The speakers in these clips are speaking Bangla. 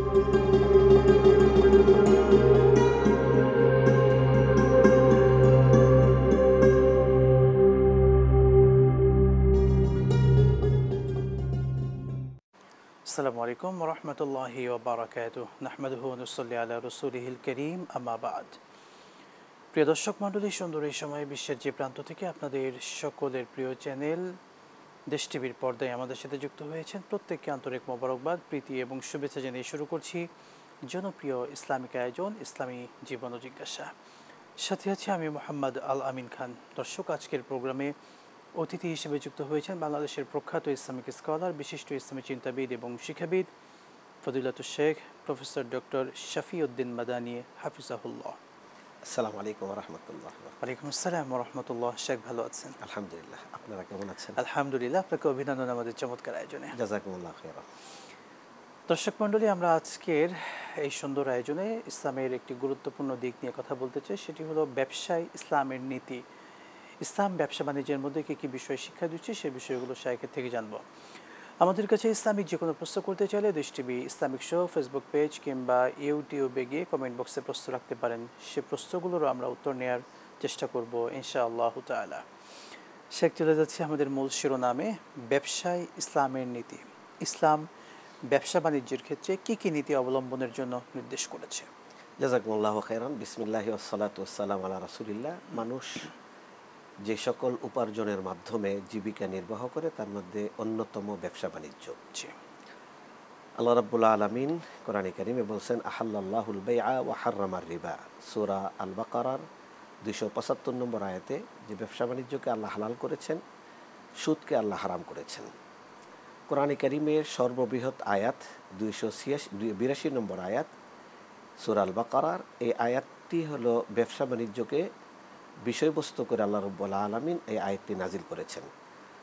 আসসালামু আলাইকুম ওয়া রাহমাতুল্লাহি ওয়া বারাকাতুহু নাহমাদুহু ওয়া নুসাল্লি আলা রাসূলিহিল কারীম আম্মা বা'দ। প্রিয় দর্শক মণ্ডলী, সুন্দর এই সময়ে বিশ্বের যে প্রান্ত থেকে আপনাদের সকলের প্রিয় চ্যানেল দেশ টিভির পর্দায় আমাদের সাথে যুক্ত হয়েছেন প্রত্যেককে আন্তরিক মোবারকবাদ, প্রীতি এবং শুভেচ্ছা জানিয়ে শুরু করছি জনপ্রিয় ইসলামিক আয়োজন ইসলামী জীবন ও জিজ্ঞাসা। সাথে আছি আমি মোহাম্মদ আল আমিন খান। দর্শক, আজকের প্রোগ্রামে অতিথি হিসেবে যুক্ত হয়েছেন বাংলাদেশের প্রখ্যাত ইসলামিক স্কলার, বিশিষ্ট ইসলামী চিন্তাবিদ এবং শিক্ষাবিদ ফজিলাতুল শেখ প্রফেসর ডক্টর শফিউদ্দিন মাদানী হাফিজাহুল্লাহ। আসসালামু আলাইকুম ওয়া রাহমাতুল্লাহ। ওয়ালাইকুম আসসালাম ওয়া রাহমাতুল্লাহ। শেখ ভালো আছেন? আলহামদুলিল্লাহ, আপনারা কেমন আছেন? আলহামদুলিল্লাহ, আপনাকে অভিনন্দন আমাদের চমৎকার আয়োজনে। জাযাকুমুল্লাহ খাইরা। দর্শক মণ্ডলী, আমরা আজকের এই সুন্দর আয়োজনে ইসলামের একটি গুরুত্বপূর্ণ দিক নিয়ে কথা বলতে চাই, সেটি হলো ব্যবসায় ইসলামের নীতি। ইসলাম ব্যবসা বাণিজ্যের মধ্যে কী কী বিষয় শিক্ষা দিচ্ছে সেই বিষয়গুলো শাইখের থেকে জানব। আমাদের কাছে ইসলামিক যে কোনো প্রশ্ন করতে চাইলে দেশ TV Islamic show Facebook page কিংবা ইউটিউবে গিয়ে কমেন্ট বক্সে প্রশ্ন রাখতে পারেন। সে প্রশ্নগুলোরও আমরা উত্তর নেওয়ার চেষ্টা করব ইনশাআল্লাহ তাআলা। শেখ, চলে যাচ্ছে আমাদের মূল শিরোনামে, ব্যবসায় ইসলামের নীতি। ইসলাম ব্যবসা বাণিজ্যের ক্ষেত্রে কী কী নীতি অবলম্বনের জন্য নির্দেশ করেছে? জাযাকুমুল্লাহ খাইরান। বিসমিল্লাহি ওয়াসসালাতু ওয়াসসালামু আলা রাসূলিল্লাহ। মানুষ যে সকল উপার্জনের মাধ্যমে জীবিকা নির্বাহ করে তার মধ্যে অন্যতম ব্যবসা বাণিজ্য। আল্লাহ রাব্বুল আলামিন কোরআনে কারিমে বলছেন, আহাল্লাল্লাহুল বাইআ ওয়া হাররামার রিবা। সূরা আল বাকারার 275 নম্বর আয়াতে যে ব্যবসা বাণিজ্যকে আল্লাহ হালাল করেছেন, সুদকে আল্লাহ হারাম করেছেন। কোরআনে কারিমের সর্ববৃহৎ আয়াত 282 নম্বর আয়াত সূরা আল বাকারার, এই আয়াতটি হলো ব্যবসা বাণিজ্যকে বিষয়বস্তু করে আল্লাহ রাব্বুল আলামিন এই আয়াতটি নাজিল করেছেন।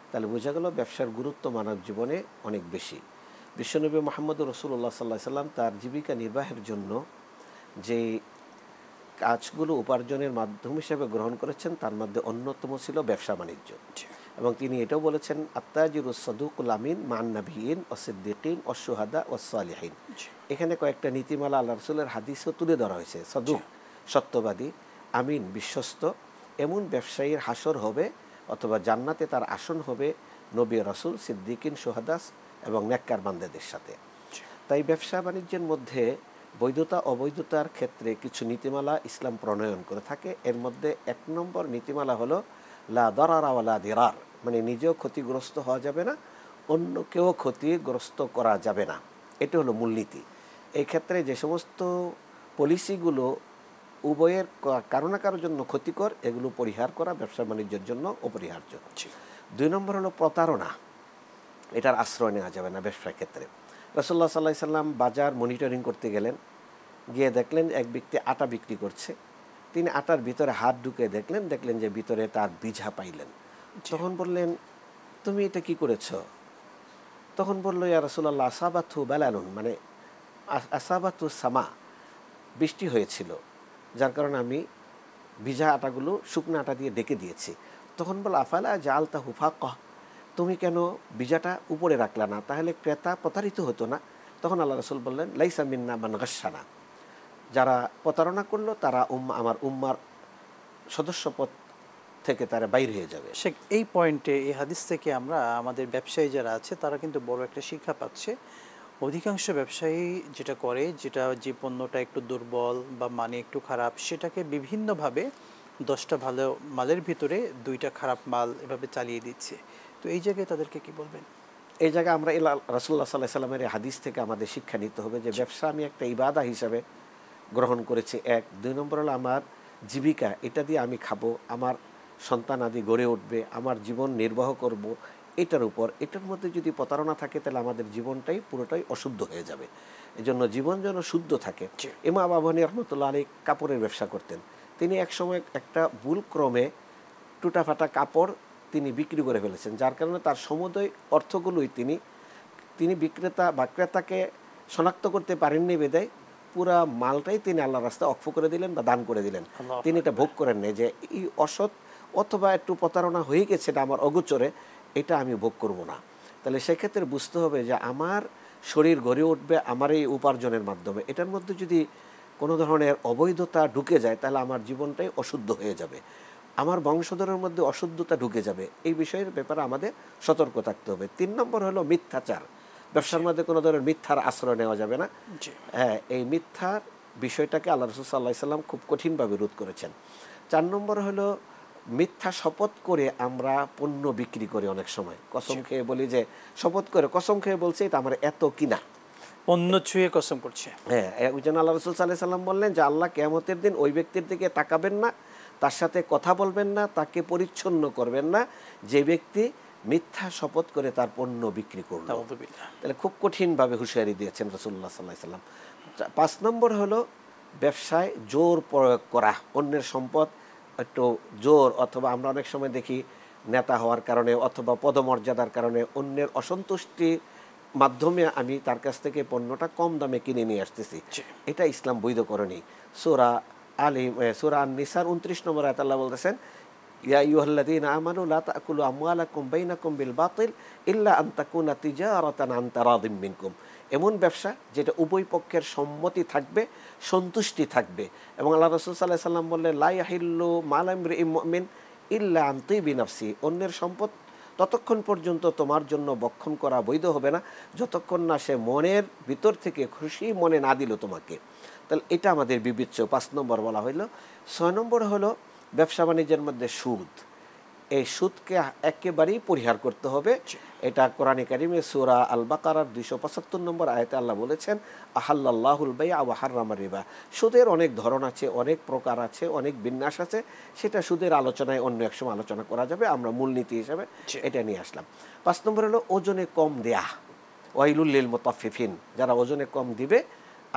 তাহলে বোঝা গেল ব্যবসার গুরুত্ব মানব জীবনে অনেক বেশি। বিশ্বনবী মুহাম্মদুর রাসূলুল্লাহ সাল্লাল্লাহু আলাইহি সাল্লাম তার জীবিকা নির্বাহের জন্য যে কাজগুলো উপার্জনের মাধ্যম হিসেবে গ্রহণ করেছেন তার মধ্যে অন্যতম ছিল ব্যবসা বাণিজ্য। এবং তিনি এটাও বলেছেন, আত্তাজিরুস সাদুকুল আমিন মান নাবিয়িন ওয়াস সিদ্দিকিন ওয়াস শুহাদা ওয়াস সালিহিন। এখানে কয়েকটা নীতিমালা আল্লাহ রাসূলের হাদিসও তুলে ধরা হয়েছে। সাদুক সত্যবাদী, আমিন বিশ্বস্ত, এমন ব্যবসায়ীর হাসর হবে অথবা জান্নাতে তার আসন হবে নবী রাসূল, সিদ্দিকিন, শুহাদা এবং নেককার বান্দাদের সাথে। তাই ব্যবসা বাণিজ্যের মধ্যে বৈধতা অবৈধতার ক্ষেত্রে কিছু নীতিমালা ইসলাম প্রণয়ন করে থাকে। এর মধ্যে 1 নম্বর নীতিমালা হলো লা দারারা ওয়া লা দিরার, মানে নিজেও ক্ষতিগ্রস্ত হওয়া যাবে না, অন্যকেও ক্ষতিগ্রস্ত করা যাবে না। এটা হলো মূলনীতি। এই ক্ষেত্রে যে সমস্ত পলিসিগুলো উভয়ের কারো না কারোর জন্য ক্ষতিকর, এগুলো পরিহার করা ব্যবসা বাণিজ্যের জন্য অপরিহার্য। 2 নম্বর হলো প্রতারণা, এটার আশ্রয় নেওয়া যাবে না ব্যবসার ক্ষেত্রে। রাসূলুল্লাহ সাল্লাল্লাহু আলাইহি সাল্লাম বাজার মনিটরিং করতে গেলেন, গিয়ে দেখলেন এক ব্যক্তি আটা বিক্রি করছে। তিনি আটার ভিতরে হাত ঢুকে দেখলেন যে ভিতরে তার বীজা পাইলেন। তখন বললেন, তুমি এটা কি করেছ? তখন বলল, ইয়া রাসূলুল্লাহ আসাবাতু বালালুন, মানে আসাবাতু সামা, বৃষ্টি হয়েছিল, যার কারণে আমি ভিজা আটাগুলো শুকনো আটা দিয়ে ঢেকে দিয়েছি। তখন বলল, আফালা জাআলতাহু ফাকাহ, তুমি কেন বীজাটা উপরে রাখলা না, তাহলে ক্রেতা প্রতারিত হতো না? তখন আল্লাহ রাসূল বললেন, লাইসা মিন্না মান গাশশানা, যারা প্রতারণা করলো তারা আমার উম্মার সদস্যপদ থেকে তারা বাইরে হয়ে যাবে। এই পয়েন্টে এই হাদিস থেকে আমরা আমাদের ব্যবসায়ী যারা আছে তারা কিন্তু বড় একটা শিক্ষা পাচ্ছে। অধিকাংশ ব্যবসায়ী যেটা করে, যে পণ্যটা একটু দুর্বল বা মানে একটু খারাপ, সেটাকে বিভিন্নভাবে 10টা ভালো মালের ভিতরে 2টা খারাপ মাল এভাবে চালিয়ে দিচ্ছে। তো এই জায়গায় তাদেরকে কি বলবেন? এই জায়গায় আমরা রাসূলুল্লাহ সাল্লাল্লাহু আলাইহি সাল্লামের হাদিস থেকে আমাদের শিক্ষা নিতে হবে যে ব্যবসা আমি একটা ইবাদা হিসাবে গ্রহণ করেছি, 1। 2 নম্বর হলো আমার জীবিকা, এটা দিয়ে আমি খাবো, আমার সন্তান আদি গড়ে উঠবে, আমার জীবন নির্বাহ করব, এটার মধ্যে যদি প্রতারণা থাকে তাহলে আমাদের জীবনটাই পুরোটাই অশুদ্ধ হয়ে যাবে। এজন্য জীবন যেন শুদ্ধ থাকে। ইমাম আবু হানিফা রাহমাতুল্লাহ আলাইহি কাপড়ের ব্যবসা করতেন। তিনি একসময় একটা ভুল ক্রমে টুটাফাটা কাপড় তিনি বিক্রি করে ফেলেছেন, যার কারণে তার সমুদয় অর্থগুলোই তিনি বিক্রেতা বা ক্রেতাকে শনাক্ত করতে পারেননি বিধায় পুরা মালটাই তিনি আল্লাহর রাস্তায় ওয়াকফ করে দিলেন বা দান করে দিলেন। তিনি এটা ভোগ করেন নাই যে এই অসৎ অথবা একটু প্রতারণা হয়ে গেছে, এটা আমার অগোচরে, এটা আমি ভোগ করব না। তাহলে সেক্ষেত্রে বুঝতে হবে যে আমার শরীর গড়ে উঠবে আমার এই উপার্জনের মাধ্যমে, এটার মধ্যে যদি কোনো ধরনের অবৈধতা ঢুকে যায় তাহলে আমার জীবনটাই অশুদ্ধ হয়ে যাবে, আমার বংশধরের মধ্যে অশুদ্ধতা ঢুকে যাবে। এই বিষয়ের ব্যাপারে আমাদের সতর্ক থাকতে হবে। 3 নম্বর হলো মিথ্যাচার। ব্যবসার মধ্যে কোনো ধরনের মিথ্যার আশ্রয় নেওয়া যাবে না। হ্যাঁ, এই মিথ্যার বিষয়টাকে আল্লাহ রাসূল সাল্লাল্লাহু আলাইহি সাল্লাম খুব কঠিনভাবে রোধ করেছেন। 4 নম্বর হলো মিথ্যা শপথ করে আমরা পণ্য বিক্রি করি। অনেক সময় কসম খেয়ে বলি যে শপথ করে কসম খেয়ে বলছে এটা আমার এত কিনা, পণ্য ছুঁয়ে কসম করছে। হ্যাঁ, ওই জন্য আল্লাহ রাসূল সাল্লাল্লাহু আলাইহি সাল্লাম বললেন যে আল্লাহ কিয়ামতের দিন ওই ব্যক্তির দিকে তাকাবেন না, তার সাথে কথা বলবেন না, তাকে পরিচ্ছন্ন করবেন না যে ব্যক্তি মিথ্যা শপথ করে তার পণ্য বিক্রি করল। তাহলে খুব কঠিনভাবে হুঁশিয়ারি দিয়েছেন রাসূলুল্লাহ সাল্লাল্লাহু আলাইহি সাল্লাম। 5 নম্বর হলো ব্যবসায় জোর প্রয়োগ করা, অন্যের সম্পদ একটু জোর, অথবা আমরা অনেক সময় দেখি নেতা হওয়ার কারণে অথবা পদমর্যাদার কারণে অন্যের অসন্তুষ্টির মাধ্যমে আমি তার কাছ থেকে পণ্যটা কম দামে কিনে নিয়ে আসতেছি, এটা ইসলাম বৈধ করেনি। সূরা আন-নিসার 29 নম্বর আয়াতে আল্লাহ বলতেছেন, ইয়া আইয়ুহাল্লাযীনা আমানু লা তাকুলু আমওয়ালাকুম বাইনাকুম বিল বাতিল ইল্লা আন তাকুনা তিজারাতান আন তারাদিম মিনকুম। এমন ব্যবসা যেটা উভয় পক্ষের সম্মতি থাকবে, সন্তুষ্টি থাকবে। এবং আল্লাহ রাসূল সাল্লাল্লাহু আলাইহি সাল্লাম বললেন, লা ইয়াহিল্লু মাল ইমরিইম মুমিন ইল্লা আন তিবি নাফসি। অন্যের সম্পদ ততক্ষণ পর্যন্ত তোমার জন্য বক্ষণ করা বৈধ হবে না যতক্ষণ না সে মনের ভিতর থেকে খুশি মনে না দিল তোমাকে। তাহলে এটা আমাদের বিবেচ্য। 5 নম্বর বলা হইল। 6 নম্বর হলো ব্যবসা বাণিজ্যের মধ্যে সুদ। এই সুদকে একেবারেই পরিহার করতে হবে। এটা কোরআনে কারিমে সূরা আল বাকারার 275 নম্বর আয়াতে আল্লাহ বলেছেন, আহাল্লাল্লাহুল বাই'a ওয়া হাররামা রিবা। সুদের অনেক ধরন আছে, অনেক প্রকার আছে, অনেক বিন্যাস আছে, সেটা সুদের আলোচনায় অন্য এক সময় আলোচনা করা যাবে। আমরা মূলনীতি হিসেবে এটা নিয়ে আসলাম। 5 নম্বর হলো ওজনে কম দেয়া, ওয়াইলুল লিল মুতাফফিফিন। যারা ওজনে কম দিবে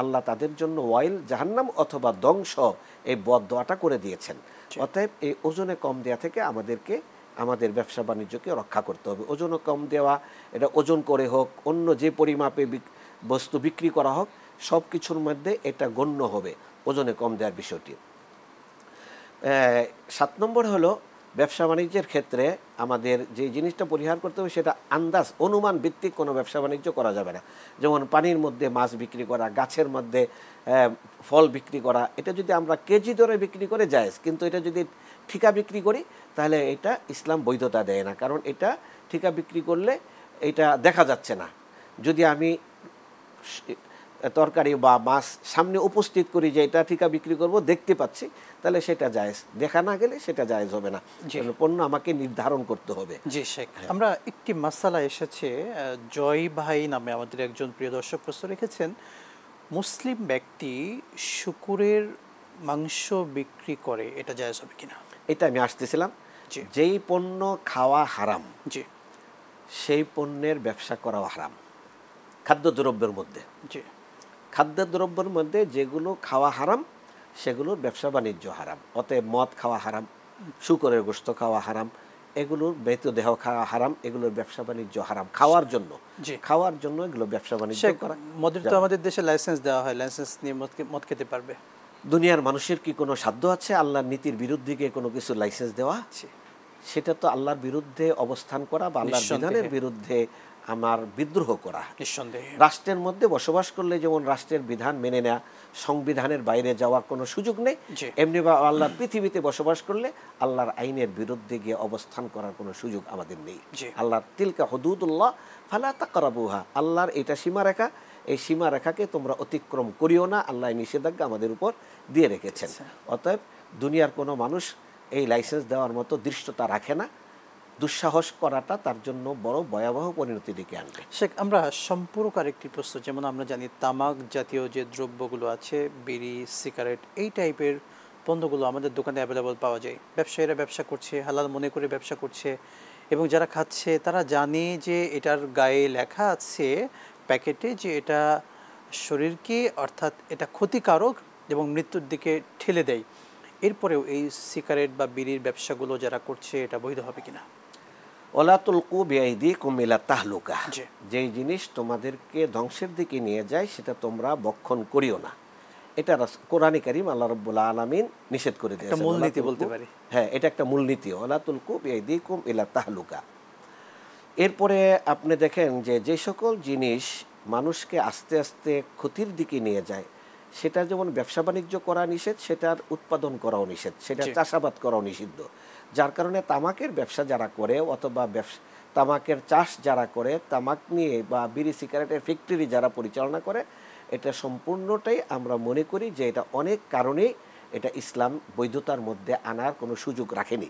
আল্লাহ তাদের জন্য ওয়াইল, জাহান্নাম অথবা ধ্বংস, এই বদদোয়াটা করে দিয়েছেন। অতএব এই ওজনে কম দেওয়া থেকে আমাদেরকে আমাদের ব্যবসা বাণিজ্যকে রক্ষা করতে হবে। ওজনে কম দেওয়া, এটা ওজন করে হোক, অন্য যে পরিমাপে বস্তু বিক্রি করা হোক, সব কিছুর মধ্যে এটা গণ্য হবে ওজনে কম দেওয়ার বিষয়টি। 7 নম্বর হলো ব্যবসা বাণিজ্যের ক্ষেত্রে আমাদের যে জিনিসটা পরিহার করতে হবে সেটা আন্দাজ, অনুমান ভিত্তিক কোনো ব্যবসা বাণিজ্য করা যাবে না। যেমন পানির মধ্যে মাছ বিক্রি করা, গাছের মধ্যে ফল বিক্রি করা, এটা যদি আমরা কেজি দরে বিক্রি করে জায়েজ, কিন্তু এটা যদি ঠিকা বিক্রি করি তাহলে এটা ইসলাম বৈধতা দেয় না। কারণ এটা ঠিকা বিক্রি করলে এটা দেখা যাচ্ছে না। যদি আমি তরকারি বা মাছ সামনে উপস্থিত করি যে এটা ঠিকা বিক্রি করব, দেখতে পাচ্ছি, তাহলে সেটা জায়েজ। দেখা না গেলে সেটা জায়েজ হবে না। পণ্য আমাকে নির্ধারণ করতে হবে। জি শেখ, আমরা একটি মাসালা এসেছে, জয় ভাই নামে আমাদের একজন প্রিয় দর্শক প্রশ্ন রেখেছেন, মুসলিম ব্যক্তি শুকুরের মাংস বিক্রি করে, এটা জায়েজ হবে কিনা? এটা আমি আসতেছিলাম। যেই পণ্য খাওয়া হারাম, জি, সেই পণ্যের ব্যবসা করাও হারাম। খাদ্যদ্রব্যের মধ্যে, জি, খাদ্যদ্রব্যের মধ্যে যেগুলো খাওয়া হারাম সেগুলোর ব্যবসা বাণিজ্য হারাম। অতএব মদ খাওয়া হারাম, শুকরের গোশত খাওয়া হারাম, এগুলোর মৃতদেহ খাওয়া হারাম, এগুলোর ব্যবসা বাণিজ্য হারাম। খাওয়ার জন্য এগুলো ব্যবসা বাণিজ্য করা। মদের তো আমাদের দেশে লাইসেন্স দেওয়া হয়, লাইসেন্স নিয়ে মদ খেতে পারবে। দুনিয়ার মানুষের কি কোনো সাধ্য আছে আল্লাহর নীতির বিরুদ্ধে গিয়ে কোনো কিছু লাইসেন্স দেওয়া? সেটা তো আল্লাহর বিরুদ্ধে অবস্থান করা বা আল্লাহর বিধানের বিরুদ্ধে আমার বিদ্রোহ করা। নিঃসন্দেহে রাষ্ট্রের মধ্যে বসবাস করলে যেমন রাষ্ট্রের বিধান মেনে নেওয়া, সংবিধানের বাইরে যাওয়ার কোনো সুযোগ নেই, এমনি বা আল্লাহর পৃথিবীতে বসবাস করলে আল্লাহর আইনের বিরুদ্ধে গিয়ে অবস্থান করার কোনো সুযোগ আমাদের নেই। আল্লাহর তিলকা হুদুদুল্লাহ ফালা তাকরাবুহা, আল্লাহর এটা সীমারেখা, এই সীমারেখাকে তোমরা অতিক্রম করিও না, আল্লাহ নিষেধাজ্ঞা আমাদের উপর দিয়ে রেখেছেন। অতএব দুনিয়ার কোনো মানুষ এই লাইসেন্স দেওয়ার মতো দৃষ্টতা রাখে না। দুঃসাহস করাটা তার জন্য বড় ভয়াবহ পরিণতি ডেকে আনবে। শেখ, আমরা সম্পূরক আরেকটি প্রশ্ন, যেমন আমরা জানি তামাক জাতীয় যে দ্রব্যগুলো আছে, বিড়ি, সিগারেট, এই টাইপের পণ্যগুলো আমাদের দোকানে অ্যাভেলেবল পাওয়া যায়। ব্যবসায়ীরা ব্যবসা করছে, হালাল মনে করে ব্যবসা করছে, এবং যারা খাচ্ছে তারা জানে যে এটার গায়ে লেখা আছে প্যাকেটে যে এটা শরীরকে, অর্থাৎ এটা ক্ষতিকারক এবং মৃত্যুর দিকে ঠেলে দেয়। এরপরেও এই সিগারেট বা বিড়ির ব্যবসাগুলো যারা করছে, এটা বৈধ হবে কিনা? ওলা তুলকু বিআইদিকুম ইলা তাহলুকা, যেই জিনিস তোমাদেরকে ধ্বংসের দিকে নিয়ে যায় সেটা তোমরা বক্ষণ করিও না। এটা কোরআনে কারীম আল্লাহ রাব্বুল আলামিন নিষেধ করে দিয়েছেন। একটা মূলনীতি বলতে পারি। হ্যাঁ, এটা একটা মূলনীতি, ওলা তুলকু বিআইদিকুম ইলা তাহলুকা। এরপরে আপনি দেখেন যে যে সকল জিনিস মানুষকে আস্তে আস্তে ক্ষতির দিকে নিয়ে যায়, সেটা যেমন ব্যবসা বাণিজ্য করা নিষেধ, সেটার উৎপাদন করাও নিষেধ, সেটা চাষাবাদ করাও নিষিদ্ধ। যার কারণে তামাকের ব্যবসা যারা করে অথবা তামাকের চাষ যারা করে, তামাক নিয়ে বা বিড়ি সিগারেটের ফ্যাক্টরি যারা পরিচালনা করে, এটা সম্পূর্ণটাই আমরা মনে করি যে এটা অনেক কারণেই এটা ইসলাম বৈধতার মধ্যে আনার কোনো সুযোগ রাখেনি।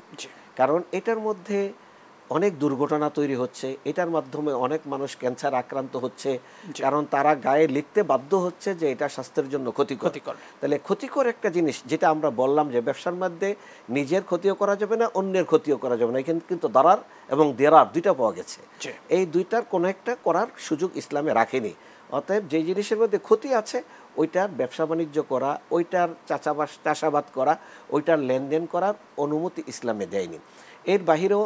কারণ এটার মধ্যে অনেক দুর্ঘটনা তৈরি হচ্ছে, এটার মাধ্যমে অনেক মানুষ ক্যান্সার আক্রান্ত হচ্ছে, কারণ তারা গায়ে লিখতে বাধ্য হচ্ছে যে এটা স্বাস্থ্যের জন্য ক্ষতিকর। তাহলে ক্ষতিকর একটা জিনিস, যেটা আমরা বললাম যে ব্যবসার মধ্যে নিজের ক্ষতিও করা যাবে না, অন্যের ক্ষতিও করা যাবে না, এখানে কিন্তু দারার এবং দেরার দুইটা পাওয়া গেছে। এই দুইটার কোনো একটা করার সুযোগ ইসলামে রাখেনি। অতএব যে জিনিসের মধ্যে ক্ষতি আছে ওইটার ব্যবসা বাণিজ্য করা, ওইটার চাষাবাদ করা, ওইটার লেনদেন করার অনুমতি ইসলামে দেয়নি। এর বাহিরেও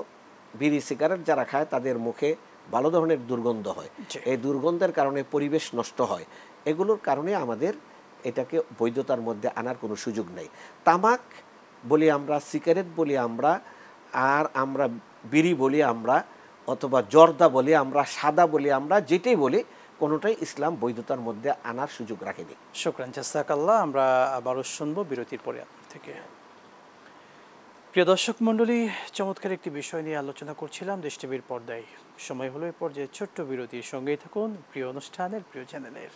বিড়ি সিগারেট যারা খায় তাদের মুখে ভালো ধরনের দুর্গন্ধ হয়, এই দুর্গন্ধের কারণে পরিবেশ নষ্ট হয়, এগুলোর কারণে আমাদের এটাকে বৈধতার মধ্যে আনার কোনো সুযোগ নেই। তামাক বলি আমরা, সিগারেট বলি আমরা, আর আমরা বিড়ি বলি আমরা, অথবা জর্দা বলি আমরা, সাদা বলি আমরা, যেটাই বলি কোনোটাই ইসলাম বৈধতার মধ্যে আনার সুযোগ রাখেনি। শুকরান, জাযাকাল্লাহ। আমরা আবারও শুনবো বিরতির পরে আপনার থেকে। প্রিয় দর্শক মণ্ডলী, চমৎকার একটি বিষয় নিয়ে আলোচনা করছিলাম দেশ টিভির পর্দায়। সময় হলো এই পর্যায়ে ছোট্ট বিরতির, সঙ্গেই থাকুন প্রিয় অনুষ্ঠানের, প্রিয় চ্যানেলের।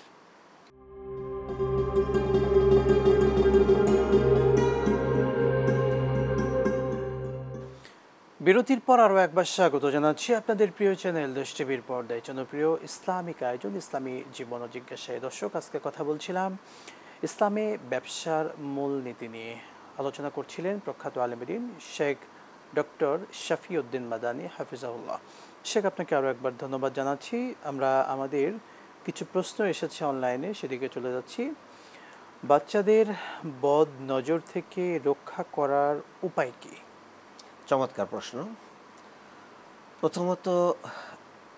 বিরতির পর আরও একবার স্বাগত জানাচ্ছি আপনাদের প্রিয় চ্যানেল দেশ টিভির পর্দায় জনপ্রিয় ইসলামিক আয়োজন ইসলামী জীবন ও জিজ্ঞাসায়। দর্শক, আজকে কথা বলছিলাম ইসলামে ব্যবসার মূলনীতি নিয়ে। আলোচনা করছিলেন প্রখ্যাত আলেমদ্বীন শেখ ডক্টর শফিউদ্দিন মাদানী হাফিজাহুল্লাহ। শেখ, আপনাকে আরও একবার ধন্যবাদ জানাচ্ছি। আমরা আমাদের কিছু প্রশ্ন এসেছে অনলাইনে, সেদিকে চলে যাচ্ছি। বাচ্চাদের বদ নজর থেকে রক্ষা করার উপায় কী? চমৎকার প্রশ্ন। প্রথমত,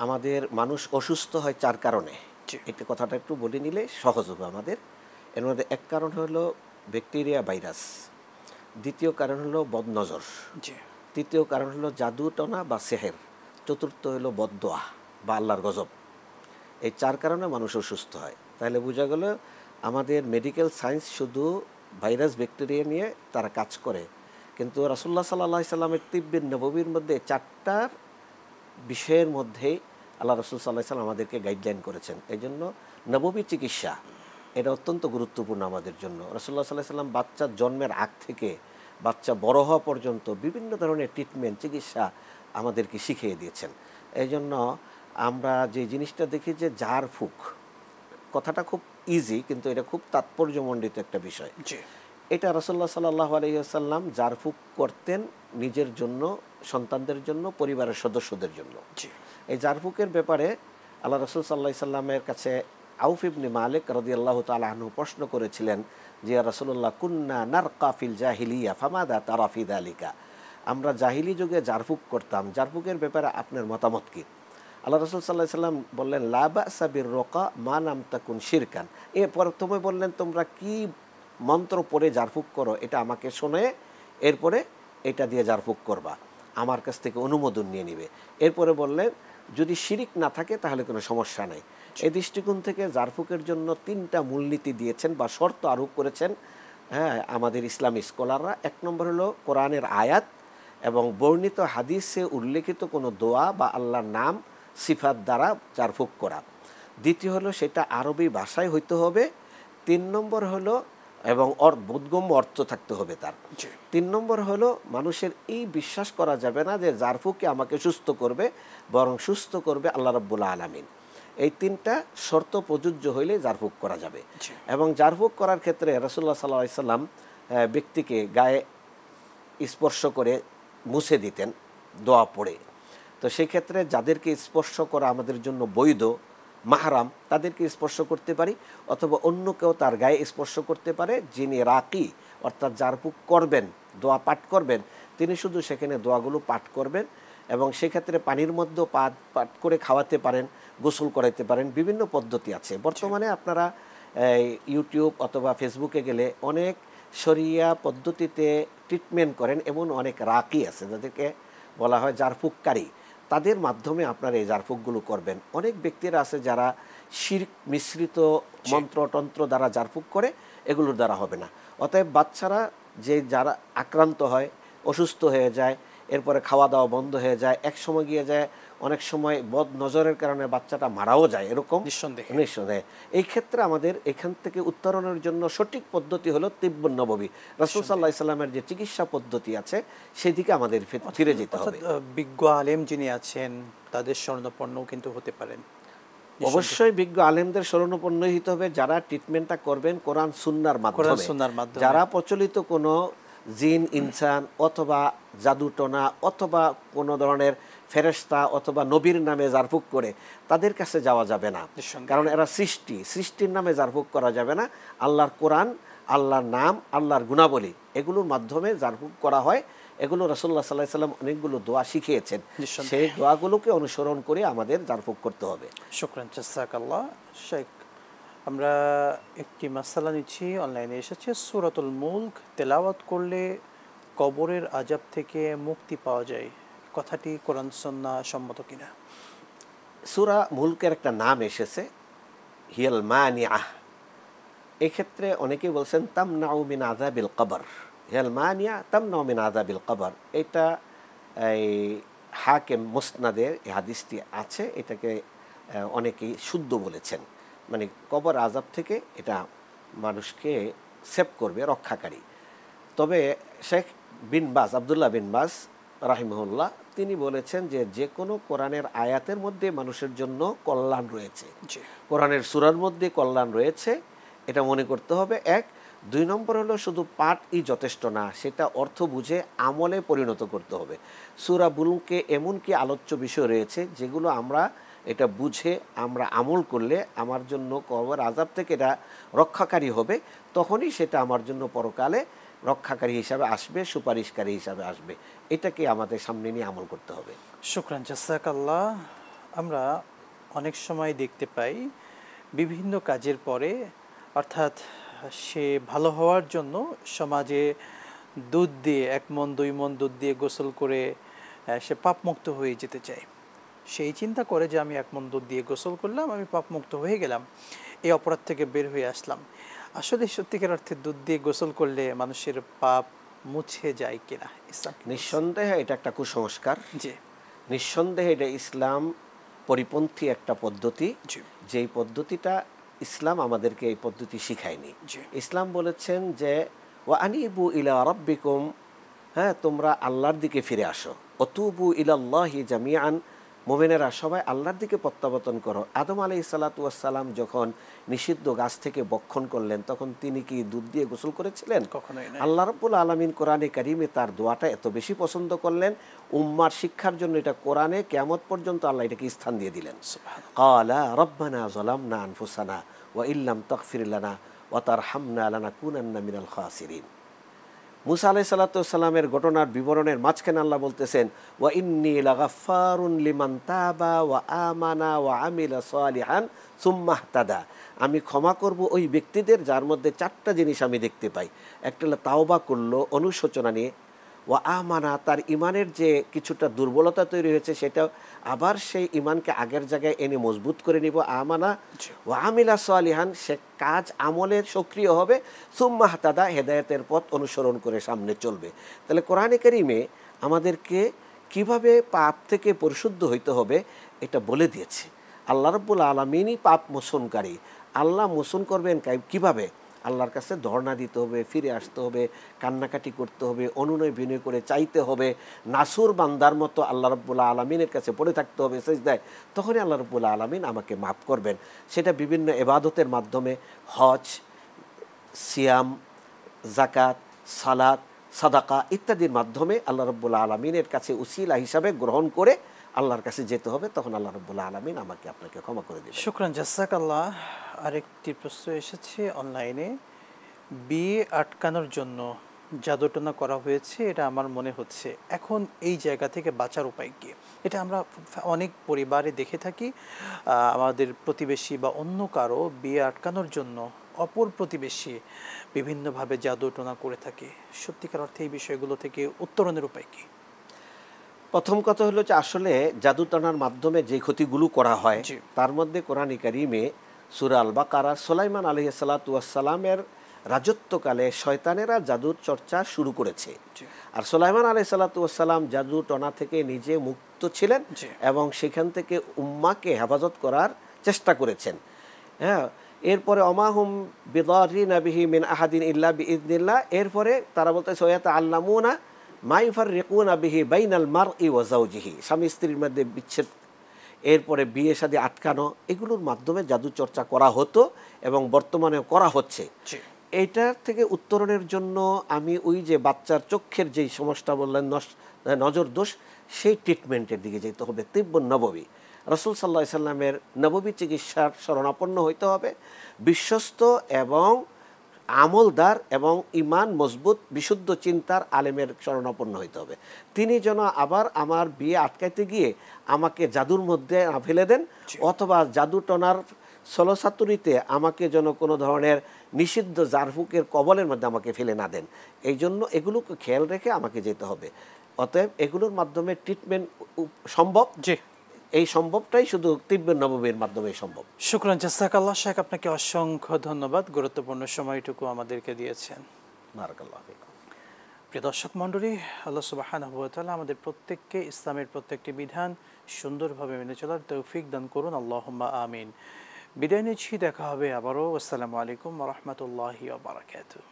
আমাদের মানুষ অসুস্থ হয় 4 কারণে। এটা কথাটা একটু বলে নিলে সহজ হবে আমাদের। এর মধ্যে এক কারণ হলো ব্যাকটেরিয়া, ভাইরাস। দ্বিতীয় কারণ হলো বদনজর। তৃতীয় কারণ হলো জাদুটনা বা সেহের। চতুর্থ হলো বদদোয়া বা আল্লাহর গজব। এই 4 কারণে মানুষ অসুস্থ হয়। তাহলে বোঝা গেল আমাদের মেডিকেল সায়েন্স শুধু ভাইরাস ব্যাকটেরিয়া নিয়ে তারা কাজ করে, কিন্তু রাসূলুল্লাহ সাল্লাল্লাহু আলাইহি সাল্লামের তিব্বিন নববীর মধ্যে 4টার বিষয়ের মধ্যেই আল্লাহ রাসূল সাল্লাল্লাহু আলাইহি সাল্লাম আমাদেরকে গাইডলাইন করেছেন। এই জন্য নববী চিকিৎসা এটা অত্যন্ত গুরুত্বপূর্ণ আমাদের জন্য। রাসূলুল্লাহ সাল্লাল্লাহু আলাইহি সাল্লাম বাচ্চার জন্মের আগ থেকে বাচ্চা বড় হওয়া পর্যন্ত বিভিন্ন ধরনের ট্রিটমেন্ট, চিকিৎসা আমাদেরকে শিখিয়ে দিয়েছেন। এই জন্য আমরা যে জিনিসটা দেখি যে ঝাড়ফুঁক কথাটা খুব ইজি, কিন্তু এটা খুব তাৎপর্যমণ্ডিত একটা বিষয়। এটা রাসূলুল্লাহ সাল্লাল্লাহু আলাইহি ওয়াসাল্লাম ঝাড়ফুঁক করতেন নিজের জন্য, সন্তানদের জন্য, পরিবারের সদস্যদের জন্য। এই ঝাড়ফুঁকের ব্যাপারে আল্লাহ রাসূল সাল্লাল্লাহু আলাইহি সাল্লামের কাছে আউফ ইবনে মালিক রাদিয়াল্লাহু তাআলা আনহু প্রশ্ন করেছিলেন যে ইয়া রাসূলুল্লাহ, কুন্না নারকা ফিল জাহিলিয়া ফামাদা তারা ফি যালিকা। আমরা জাহিলি যুগে ঝাড়ফুঁক করতাম, ঝাড়ফুঁকের ব্যাপারে আপনার মতামত কি? আল্লাহ রাসূল সাল্লাল্লাহু আলাইহি সাল্লাম বললেন, লা বা'সা বির-রুকা মা লাম তাকুন শিরকান। এরপর প্রথমে বললেন তোমরা কি মন্ত্র পড়ে ঝাড়ফুঁক করো, এটা আমাকে শোনে, এরপরে এটা দিয়ে ঝাড়ফুঁক করবা, আমার কাছ থেকে অনুমোদন নিয়ে নিবে। এরপরে বললেন যদি শিরিক না থাকে তাহলে কোনো সমস্যা নেই। এই দৃষ্টিকোণ থেকে ঝাড়ফুঁকের জন্য 3টা মূলনীতি দিয়েছেন বা শর্ত আরোপ করেছেন আমাদের ইসলামী স্কলাররা। 1 নম্বর হলো কোরআনের আয়াত এবং বর্ণিত হাদিসে উল্লেখিত কোনো দোয়া বা আল্লাহর নাম সিফাত দ্বারা ঝাড়ফুঁক করা। দ্বিতীয় হলো সেটা আরবি ভাষায় হইতে হবে। 3 নম্বর হলো এবং বোধগম্য অর্থ থাকতে হবে তার। 3 নম্বর হলো মানুষের এই বিশ্বাস করা যাবে না যে ঝাড়ফুঁকে আমাকে সুস্থ করবে, বরং সুস্থ করবে আল্লাহ রাব্বুল আলামিন। এই 3টা শর্ত প্রযোজ্য হইলে ঝাড়ফুঁক করা যাবে। এবং ঝাড়ফুঁক করার ক্ষেত্রে রাসূলুল্লাহ সাল্লাল্লাহু আলাইহি সাল্লাম ব্যক্তিকে গায়ে স্পর্শ করে মুছে দিতেন দোয়া পড়ে। তো সেই ক্ষেত্রে যাদেরকে স্পর্শ করা আমাদের জন্য বৈধ, মাহরাম, তাদেরকে স্পর্শ করতে পারি, অথবা অন্য কেউ তার গায়ে স্পর্শ করতে পারে যিনি রাকি অর্থাৎ ঝাড়ফুঁক করবেন, দোয়া পাঠ করবেন, তিনি শুধু সেখানে দোয়াগুলো পাঠ করবেন। এবং সেক্ষেত্রে পানির মধ্যেও পাঠ করে খাওয়াতে পারেন, গোসল করাইতে পারেন, বিভিন্ন পদ্ধতি আছে। বর্তমানে আপনারা ইউটিউব অথবা ফেসবুকে গেলে অনেক শরিয়া পদ্ধতিতে ট্রিটমেন্ট করেন এমন অনেক রাকি আছে, যাদেরকে বলা হয় ঝাড়ফুঁককারী। তাদের মাধ্যমে আপনারা এই ঝাড়ফুঁকগুলো করবেন। অনেক ব্যক্তিরা আছে যারা শিরক মিশ্রিত মন্ত্রতন্ত্র দ্বারা জারফুক করে, এগুলোর দ্বারা হবে না। অতএব বাচ্চারা যে যারা আক্রান্ত হয়, অসুস্থ হয়ে যায়, এরপরে খাওয়া দাওয়া বন্ধ হয়ে যায়, এক সময় গিয়ে যায় অনেক সময় বদ নজরের কারণে বাচ্চাটা মারাও যায়, এরকম নিঃসন্দেহে। এই ক্ষেত্রে আমাদের এখান থেকে উত্তরণের জন্য সঠিক পদ্ধতি হলো তিব্বুন নববী, রাসূল সাল্লাল্লাহু আলাইহি সাল্লামের যে চিকিৎসা পদ্ধতি আছে সেদিকে আমাদের ফিরে যেতে হবে। বিজ্ঞ আলেম যিনি আছেন তাদের শরণাপন্নও কিন্তু হতে পারেন। অবশ্যই বিজ্ঞ আলেমদের শরণাপন্ন হতে হবে, যারা ট্রিটমেন্টটা করবেন কোরআন সুন্নাহর মাধ্যমে। যারা প্রচলিত কোনো জিন ইনসান অথবা জাদুটনা অথবা কোনো ধরনের ফেরেশতা অথবা নবীর নামে জারফুক করে, তাদের কাছে যাওয়া যাবে না, কারণ এরা সৃষ্টির নামে জারফুক করা যাবে না। আল্লাহর কোরআন, আল্লাহর নাম, আল্লাহর গুণাবলী, এগুলোর মাধ্যমে জারফুক করা হয়। এগুলো রাসূলুল্লাহ সাল্লাল্লাহু আলাইহি ওয়াসাল্লাম অনেকগুলো দোয়া শিখিয়েছেন, সেই দোয়াগুলোকে অনুসরণ করে আমাদের জারফুক করতে হবে। শুকরান, জাযাকাল্লাহ। শেখ, আমরা একটি মাসআলা নিচ্ছি, অনলাইনে এসেছে। সূরাতুল মুলক তেলাওয়াত করলে কবরের আযাব থেকে মুক্তি পাওয়া যায়, কথাটি কোরআন সুন্নাহ সম্মত কিনা? সূরা মুলকের একটা নাম এসেছে হিয়াল মানিআহ। এক্ষেত্রে অনেকেই বলছেন তামনাউ মিন আযাবিল কবর, হিয়াল মানিয়া তামনাউ মিন আযাবিল কবর। এটা এই হাকিম মুসনাদের এই হাদিসটি আছে, এটাকে অনেকেই শুদ্ধ বলেছেন, মানে কবর আযাব থেকে এটা মানুষকে সেভ করবে, রক্ষাকারী। তবে শেখ বিন বাজ, আব্দুল্লাহ বিন বাজ রাহিমাহুল্লাহ, তিনি বলেছেন যে যে কোনো কোরআনের আয়াতের মধ্যে মানুষের জন্য কল্যাণ রয়েছে, কোরআনের সূরার মধ্যে কল্যাণ রয়েছে, এটা মনে করতে হবে। এক, দুই নম্বর হলো শুধু পাঠই যথেষ্ট না, সেটা অর্থ বুঝে আমলে পরিণত করতে হবে। সূরা মুলকে এমন কি আলোচ্য বিষয় রয়েছে যেগুলো আমরা এটা বুঝে আমরা আমল করলে আমার জন্য কবর আযাব থেকে এটা রক্ষাকারী হবে, তখনই সেটা আমার জন্য পরকালে রক্ষাকারী হিসাবে আসবে, সুপারিশকারী হিসাবে আসবে। এটাকে আমাদের সামনে নিয়ে আমল করতে হবে। শুকরান, জাযাকাল্লাহ। আমরা অনেক সময় দেখতে পাই বিভিন্ন কাজের পরে, অর্থাৎ সে ভালো হওয়ার জন্য সমাজে দুধ দিয়ে 1 মণ 2 মণ দুধ দিয়ে গোসল করে সে পাপমুক্ত হয়ে যেতে চায়। সেই চিন্তা করে যে আমি 1 মণ দুধ দিয়ে গোসল করলাম, আমি পাপমুক্ত হয়ে গেলাম, এই অপরাধ থেকে বের হয়ে আসলাম। আসলে সত্যিকার অর্থে দুধ দিয়ে গোসল করলে মানুষের পাপ মুছে যায় কিনা? নিঃসন্দেহে এটা একটা কুসংস্কার। জি, নিঃসন্দেহে এটা ইসলাম পরিপন্থী একটা পদ্ধতি, যেই পদ্ধতিটা ইসলাম আমাদেরকে এই পদ্ধতি শিখায়নি। ইসলাম বলেছেন যে ওয়া আনিবু ইলা রাব্বিকুম, হ্যাঁ, তোমরা আল্লাহর দিকে ফিরে আসো। অতুবু ইলাল্লাহি জামিআন, মুমিনেরা সবাই আল্লাহর দিকে প্রত্যাবর্তন করো। আদম আলাইহিস সালাতু ওয়াস সালাম যখন নিষিদ্ধ গাছ থেকে ভক্ষণ করলেন, তখন তিনি কি দুধ দিয়ে গোসল করেছিলেন? কখনোই না। আল্লাহ রাব্বুল আলামিন কোরআনে কারিমে তার দোয়াটা এত বেশি পছন্দ করলেন, উম্মার শিক্ষার জন্য এটা কোরআনে কিয়ামত পর্যন্ত আল্লাহ এটাকে স্থান দিয়ে দিলেন। ক্বালা রাব্বানা যালামনা আনফুসানা ওয়া ইল্লাম তাগফির লানা ওয়া তারহামনা লানাকুনান্না মিনাল খাসিরিন। মুসা আলাইহিস সালাতু ওয়াস সালামের ঘটনার বিবরণের মাঝখানে আল্লাহ বলতেছেন ওয়া ইন্নী লাগাফফারুন লিমান তাবা ওয়া আমানা ওয়া আমিলা সালিহান সুম্মা ইহতাদা। আমি ক্ষমা করব ওই ব্যক্তিদের যার মধ্যে 4টা জিনিস আমি দেখতে পাই। একটা হলো তাওবা করলো, অনুশোচনা নিয়ে, ওয়া আমানা, তার ইমানের যে কিছুটা দুর্বলতা তৈরি হয়েছে সেটা আবার সেই ইমানকে আগের জায়গায় এনে মজবুত করে নিব, আমানা, ওয়া আমিলা সালিহান, সে কাজ আমলের সক্রিয় হবে, সুম্মা ইহতাদা, হেদায়েতের পথ অনুসরণ করে সামনে চলবে। তাহলে কোরআনে কারিমে আমাদেরকে কিভাবে পাপ থেকে পরিশুদ্ধ হইতে হবে এটা বলে দিয়েছে। আল্লাহ রাব্বুল আলামিনই পাপ মোচনকারী। আল্লাহ মোচন করবেন কিভাবে? আল্লাহর কাছে ধর্ণা দিতে হবে, ফিরে আসতে হবে, কান্নাকাটি করতে হবে, অনুনয় বিনয় করে চাইতে হবে, নাসুর বান্দার মতো আল্লাহ রাব্বুল আলামিনের কাছে পড়ে থাকতে হবে সিজদায়, তখনই আল্লাহ রাব্বুল আলামিন আমাকে মাফ করবেন। সেটা বিভিন্ন ইবাদতের মাধ্যমে, হজ, সিয়াম, যাকাত, সালাত, সাদাকা ইত্যাদির মাধ্যমে আল্লাহ রাব্বুল আলামিনের কাছে উসিলা হিসাবে গ্রহণ করে আল্লাহর কাছে যেতে হবে, তখন আল্লাহ রাব্বুল আলামিন আমাকে আপনাকে ক্ষমা করে দেবেন। শুকরান, জাযাকাল্লাহ। আরেকটি প্রশ্ন এসেছে অনলাইনে, বিয়ে আটকানোর জন্য জাদুটনা করা হয়েছে এটা আমার মনে হচ্ছে, এখন এই জায়গা থেকে বাঁচার উপায় কি? এটা আমরা অনেক পরিবারে দেখে থাকি, আমাদের প্রতিবেশী বা অন্য কারো বিয়ে আটকানোর জন্য অপর প্রতিবেশী বিভিন্নভাবে জাদুটনা করে থাকে। সত্যিকার অর্থে এই বিষয়গুলো থেকে উত্তরণের উপায় কি? প্রথম কথা হলো যে আসলে জাদুটনার মাধ্যমে যে ক্ষতিগুলো করা হয় তার মধ্যে কোরআন কারীমে সূরা আল বাকারা সুলাইমান আলাইহিস সালাতু ওয়াস সালামের রাজত্বকালে শয়তানেরা জাদুর চর্চা শুরু করেছে। আর সুলাইমান আলাইহিস সালাতু ওয়াস সালাম জাদুটনা থেকে নিজে মুক্ত ছিলেন এবং সেখান থেকে উম্মাহকে হেফাজত করার চেষ্টা করেছেন। হ্যাঁ, এরপরে অমাহুম বিদারিনা বিহি মিন আহাদিন ইল্লা বিইذনিল্লাহ, এরপরে তারা বলতেছে ওয়াতাআল্লামুনা মা ইউফাররিকুনা বিহি বাইনাল মারই ওয়া যাওজিহি, স্বামী স্ত্রীর মধ্যে বিচ্ছেদ, এরপরে বিয়ে শাদী আটকানো, এগুলোর মাধ্যমে জাদু চর্চা করা হতো এবং বর্তমানেও করা হচ্ছে। এইটার থেকে উত্তরণের জন্য আমি ওই যে বাচ্চার চোখের যেই সমস্যা বললেন নজর দোষ, সেই ট্রিটমেন্টের দিকে যেতে হবে। তিব্বুন নববী, রাসূল সাল্লাল্লাহু আলাইহি সাল্লামের নববী চিকিৎসার শরণাপন্ন হইতে হবে, বিশ্বস্ত এবং আমলদার এবং ঈমান মজবুত বিশুদ্ধ চিন্তার আলেমের শরণাপন্ন হইতে হবে। তিনি যেন আবার আমার বিয়ে আটকাইতে গিয়ে আমাকে জাদুর মধ্যে না ফেলে দেন, অথবা জাদুটনার ছলচাতুরিতে আমাকে যেন কোনো ধরনের নিষিদ্ধ জারফুকের কবলের মধ্যে আমাকে ফেলে না দেন। এই জন্য এগুলোকে খেয়াল রেখে আমাকে যেতে হবে। অতএব এগুলোর মাধ্যমে ট্রিটমেন্ট সম্ভব, এই সম্ভবটাই শুধু তিব্বুন নববীর মাধ্যমে সম্ভব। শুকরান, জাযাকাল্লাহ শেখ, আপনাকে অসংখ্য ধন্যবাদ, গুরুত্বপূর্ণ সময়টুকু আমাদেরকে দিয়েছেন। বারাকাল্লাহু ফিকুম। প্রিয় দর্শক মণ্ডলী, আল্লাহ সুবহানাহু ওয়া তাআলা আমাদের প্রত্যেককে ইসলামের প্রত্যেকটি বিধান সুন্দরভাবে মেনে চলার তৌফিক দান করুন, আল্লাহুম্মা আমিন। বিদায় নিচ্ছি, দেখা হবে আবারও। আসসালামু আলাইকুম ওয়া রাহমাতুল্লাহি ওয়া বারাকাতুহু।